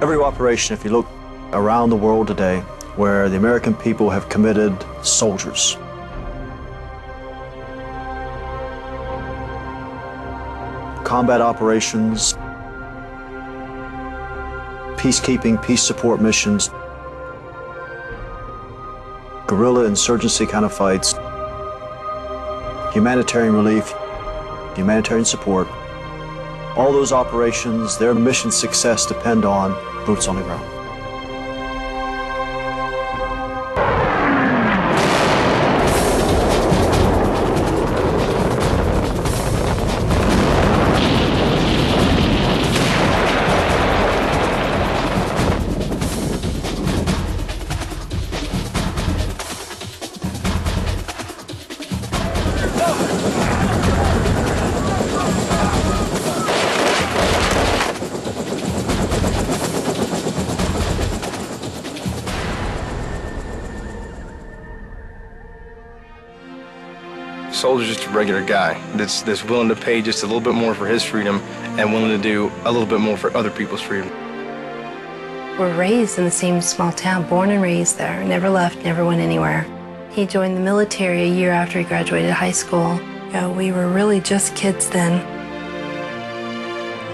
Every operation, if you look around the world today, where the American people have committed soldiers, combat operations, peacekeeping, peace support missions, guerrilla insurgency kind of fights, humanitarian relief, humanitarian support. All those operations, their mission success depend on boots on the ground. Soldier's just a regular guy that's willing to pay just a little bit more for his freedom and willing to do a little bit more for other people's freedom. We're raised in the same small town, born and raised there, never left, never went anywhere. He joined the military a year after he graduated high school. We were really just kids then.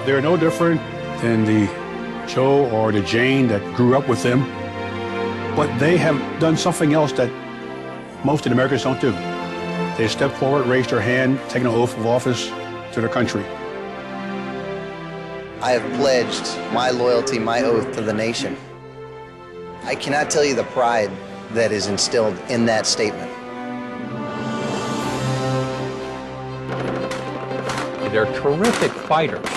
They're no different than the Joe or the Jane that grew up with them, but they have done something else that most of the Americans don't do. They stepped forward, raised their hand, taken an oath of office to their country. I have pledged my loyalty, my oath to the nation. I cannot tell you the pride that is instilled in that statement. They're terrific fighters,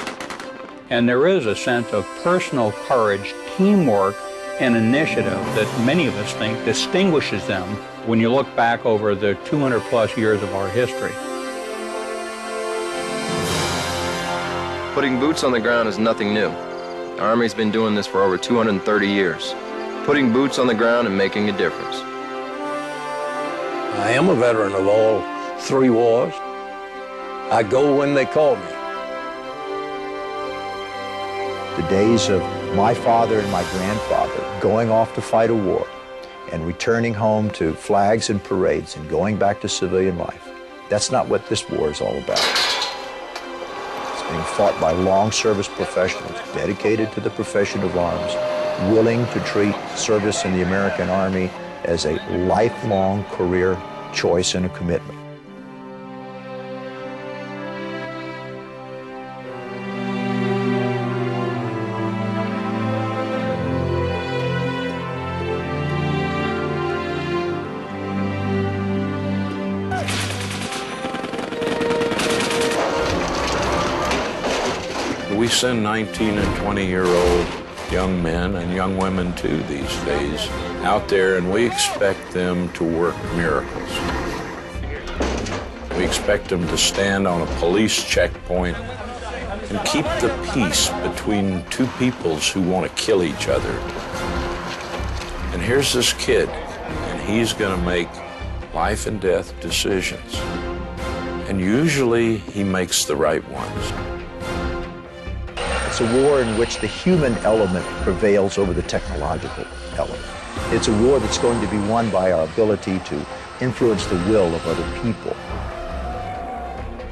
and there is a sense of personal courage, teamwork, and initiative that many of us think distinguishes them when you look back over the 200-plus years of our history. Putting boots on the ground is nothing new. Our Army's been doing this for over 230 years. Putting boots on the ground and making a difference. I am a veteran of all three wars. I go when they call me. The days of my father and my grandfather going off to fight a war and returning home to flags and parades and going back to civilian life, that's not what this war is all about. It's being fought by long service professionals dedicated to the profession of arms, willing to treat service in the American Army as a lifelong career choice and a commitment. We send 19 and 20-year-old young men and young women too these days out there, and we expect them to work miracles. We expect them to stand on a police checkpoint and keep the peace between two peoples who want to kill each other. And here's this kid, and he's going to make life and death decisions. And usually he makes the right ones. It's a war in which the human element prevails over the technological element. It's a war that's going to be won by our ability to influence the will of other people.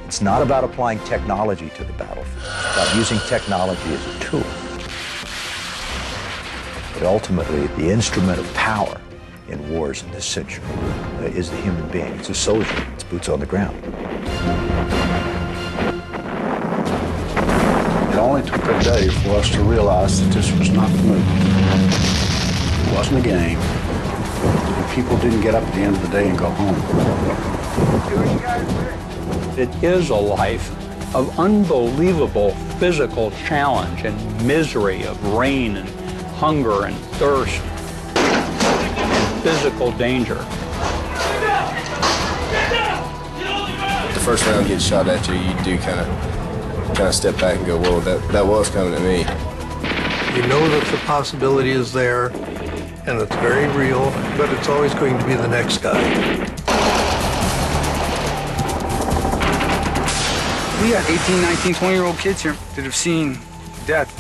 It's not about applying technology to the battlefield. It's about using technology as a tool. But ultimately, the instrument of power in wars in this century is the human being. It's a soldier. It's boots on the ground. It only took a day for us to realize that this was not the movie. It wasn't a game. And people didn't get up at the end of the day and go home. It is a life of unbelievable physical challenge and misery, of rain and hunger and thirst and physical danger. The first round gets shot at you, you do kind of step back and go, whoa, that was coming at me. You know that the possibility is there, and it's very real, but it's always going to be the next guy. We got 18, 19, 20-year-old kids here that have seen death,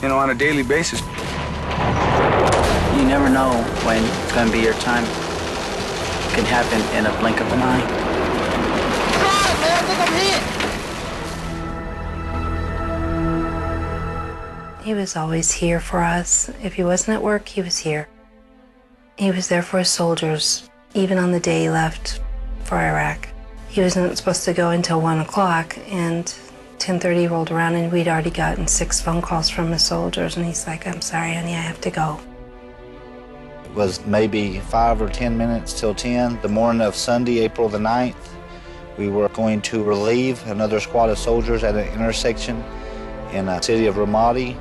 on a daily basis. know when it's going to be your time. It can happen in a blink of an eye. God, man, I think I'm hit. He was always here for us. If he wasn't at work, he was here. He was there for his soldiers, even on the day he left for Iraq. He wasn't supposed to go until 1 o'clock, and 10:30 rolled around and we'd already gotten 6 phone calls from his soldiers, and he's like, "I'm sorry, honey, I have to go." It was maybe 5 or 10 minutes till 10. The morning of Sunday, April the 9th, we were going to relieve another squad of soldiers at an intersection in the city of Ramadi,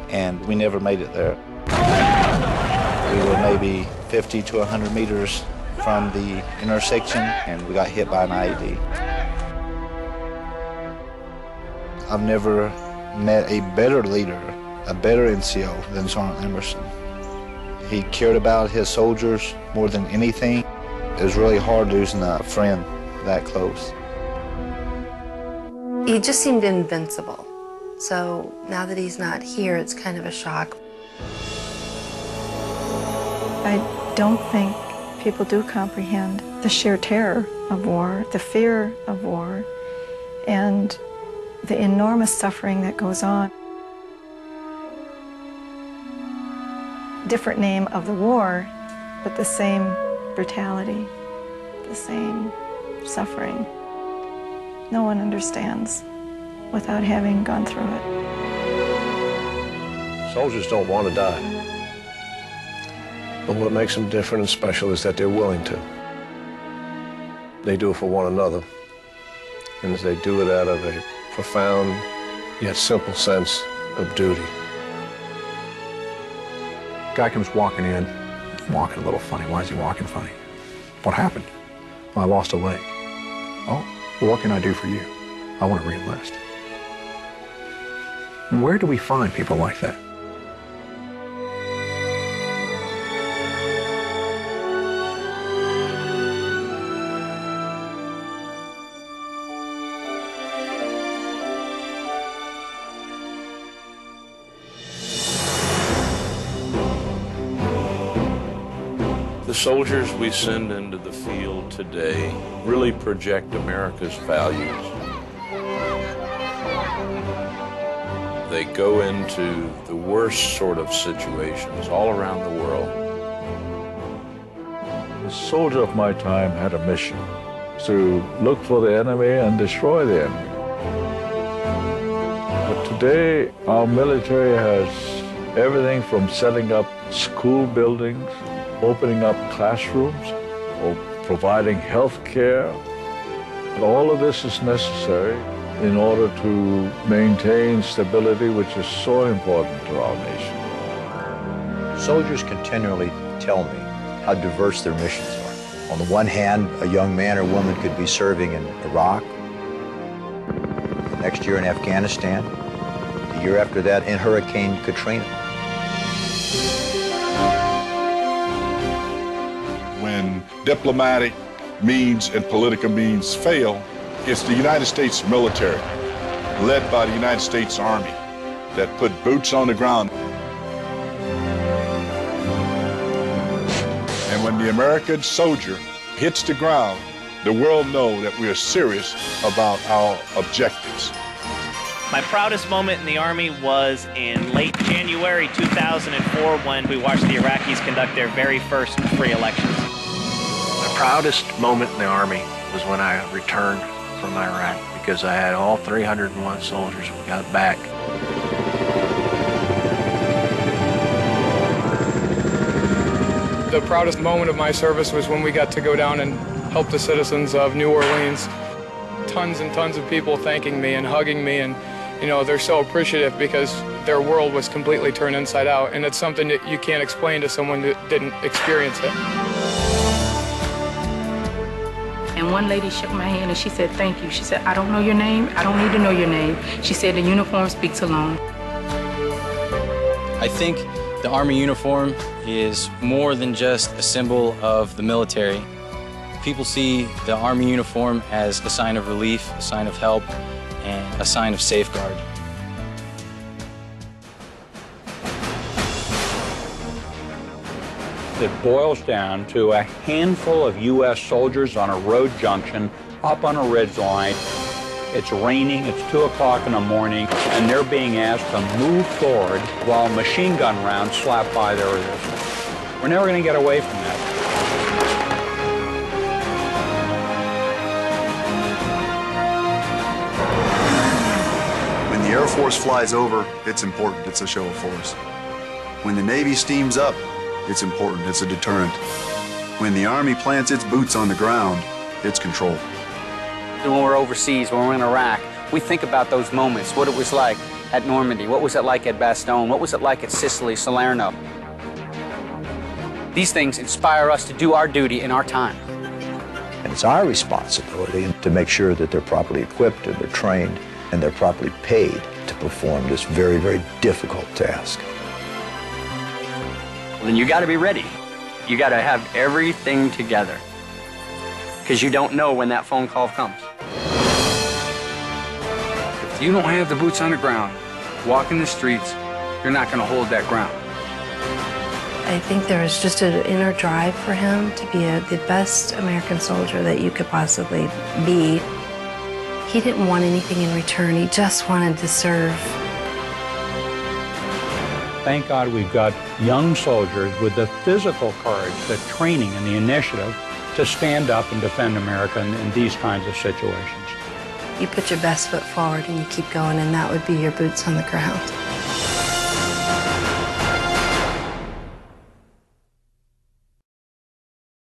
and we never made it there. We were maybe 50 to 100 meters from the intersection, and we got hit by an IED. I've never met a better leader, a better NCO than Sergeant Emerson. He cared about his soldiers more than anything. It was really hard losing a friend that close. He just seemed invincible. So now that he's not here, it's kind of a shock. I don't think people do comprehend the sheer terror of war, the fear of war, and the enormous suffering that goes on. Different name of the war, but the same brutality, the same suffering. No one understands without having gone through it. Soldiers don't want to die. But what makes them different and special is that they're willing to. They do it for one another, and they do it out of a profound yet simple sense of duty. Guy comes walking in, walking a little funny. Why is he walking funny? What happened? Well, I lost a leg. Oh, well, what can I do for you? I want to re-enlist. Where do we find people like that? The soldiers we send into the field today really project America's values. They go into the worst sort of situations all around the world. The soldier of my time had a mission to look for the enemy and destroy the enemy. But today, our military has everything from setting up school buildings, opening up classrooms, or providing health care. And all of this is necessary in order to maintain stability, which is so important to our nation. Soldiers continually tell me how diverse their missions are. On the one hand, a young man or woman could be serving in Iraq, the next year in Afghanistan, the year after that in Hurricane Katrina. When diplomatic means and political means fail, it's the United States military, led by the United States Army, that put boots on the ground. And when the American soldier hits the ground, the world knows that we are serious about our objectives. My proudest moment in the Army was in late January 2004 when we watched the Iraqis conduct their very first free elections. The proudest moment in the Army was when I returned from Iraq, because I had all 301 soldiers we got back. The proudest moment of my service was when we got to go down and help the citizens of New Orleans. Tons and tons of people thanking me and hugging me, and you know, they're so appreciative because their world was completely turned inside out, and it's something that you can't explain to someone that didn't experience it. And one lady shook my hand and she said, "Thank you." She said, "I don't know your name. I don't need to know your name." She said, "The uniform speaks alone." I think the Army uniform is more than just a symbol of the military. People see the Army uniform as a sign of relief, a sign of help, and a sign of safeguard. It boils down to a handful of U.S. soldiers on a road junction up on a ridge line. It's raining, it's 2 o'clock in the morning, and they're being asked to move forward while machine gun rounds slap by their ears. We're never going to get away from that. When the Air Force flies over, it's important. It's a show of force. When the Navy steams up, it's important. It's a deterrent. When the Army plants its boots on the ground, it's control. When we're overseas, when we're in Iraq, we think about those moments, what it was like at Normandy, what was it like at Bastogne, what was it like at Sicily, Salerno. These things inspire us to do our duty in our time. And it's our responsibility to make sure that they're properly equipped and they're trained and they're properly paid to perform this very, very difficult task. Well, then you got to be ready. You got to have everything together, because you don't know when that phone call comes. If you don't have the boots on the ground, walking the streets, you're not going to hold that ground. I think there was just an inner drive for him to be the best American soldier that you could possibly be. He didn't want anything in return. He just wanted to serve. Thank God we've got young soldiers with the physical courage, the training, and the initiative to stand up and defend America in these kinds of situations. You put your best foot forward and you keep going, and that would be your boots on the ground.